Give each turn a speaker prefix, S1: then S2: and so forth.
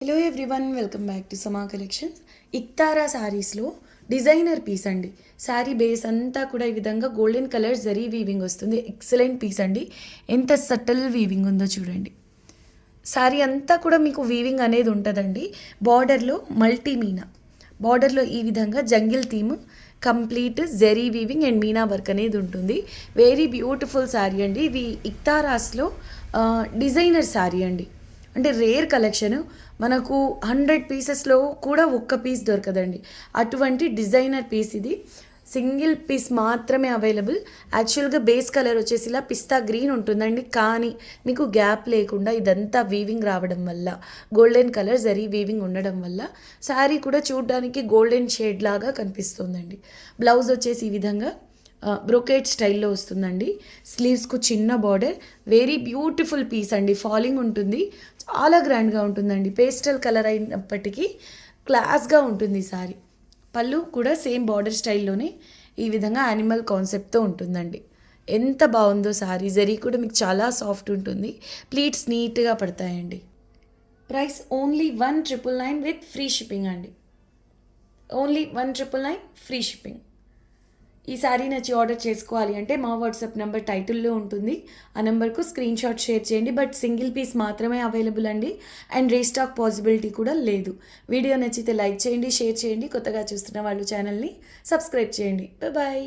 S1: Hello everyone, welcome back to సమా collections. Iktara శారీస్లో designer piece అండి. శారీ బేస్ అంతా కూడా ఈ విధంగా గోల్డెన్ కలర్ జరీ వీవింగ్ వస్తుంది. ఎక్సలెంట్ పీస్ అండి. ఎంత సటిల్ వీవింగ్ ఉందో చూడండి. శారీ అంతా కూడా మీకు వీవింగ్ అనేది ఉంటుందండి. బార్డర్లో మల్టీ మీనా, బార్డర్లో ఈ విధంగా jungle theme, complete zari weaving and meena work అనేది ఉంటుంది. వెరీ బ్యూటిఫుల్ శారీ అండి. ఇది ఇక్తారాస్లో డిజైనర్ శారీ అండి. అంటే రేర్ కలెక్షన్, మనకు 100 పీసెస్లో కూడా ఒక్క పీస్ దొరకదండి. అటువంటి డిజైనర్ పీస్ ఇది. సింగిల్ పీస్ మాత్రమే అవైలబుల్. యాక్చువల్గా బేస్ కలర్ వచ్చేసి ఇలా పిస్తా గ్రీన్ ఉంటుందండి, కానీ మీకు గ్యాప్ లేకుండా ఇదంతా వీవింగ్ రావడం వల్ల, గోల్డెన్ కలర్ జరీ వీవింగ్ ఉండడం వల్ల శారీ కూడా చూడడానికి గోల్డెన్ షేడ్ లాగా కనిపిస్తుందండి. బ్లౌజ్ వచ్చేసి ఈ విధంగా బ్రోకేట్ స్టైల్లో వస్తుందండి. స్లీవ్స్కు చిన్న బార్డర్. వెరీ బ్యూటిఫుల్ పీస్ అండి. ఫాలింగ్ ఉంటుంది, చాలా గ్రాండ్గా ఉంటుందండి. పేస్టల్ కలర్ అయినప్పటికీ క్లాస్గా ఉంటుంది సారీ. పళ్ళు కూడా సేమ్ బార్డర్ స్టైల్లోనే ఈ విధంగా యానిమల్ కాన్సెప్ట్తో ఉంటుందండి. ఎంత బాగుందో సారీ. జరీ కూడా మీకు చాలా సాఫ్ట్ ఉంటుంది. ప్లీట్స్ నీట్గా పడతాయండి. Price only 1,999 with free shipping అండి. Only 1,999 free shipping. ఈ శారీ నచ్చి ఆర్డర్ చేసుకోవాలి అంటే మా వాట్సాప్ నెంబర్ టైటిల్లో ఉంటుంది. ఆ నెంబర్కు స్క్రీన్ షాట్ షేర్ చేయండి. బట్ సింగిల్ పీస్ మాత్రమే అవైలబుల్ అండి. అండ్ రీస్టాక్ పాసిబిలిటీ కూడా లేదు. వీడియో నచ్చితే లైక్ చేయండి, షేర్ చేయండి. కొత్తగా చూస్తున్న వాళ్ళు ఛానల్ని సబ్స్క్రైబ్ చేయండి. బాయ్.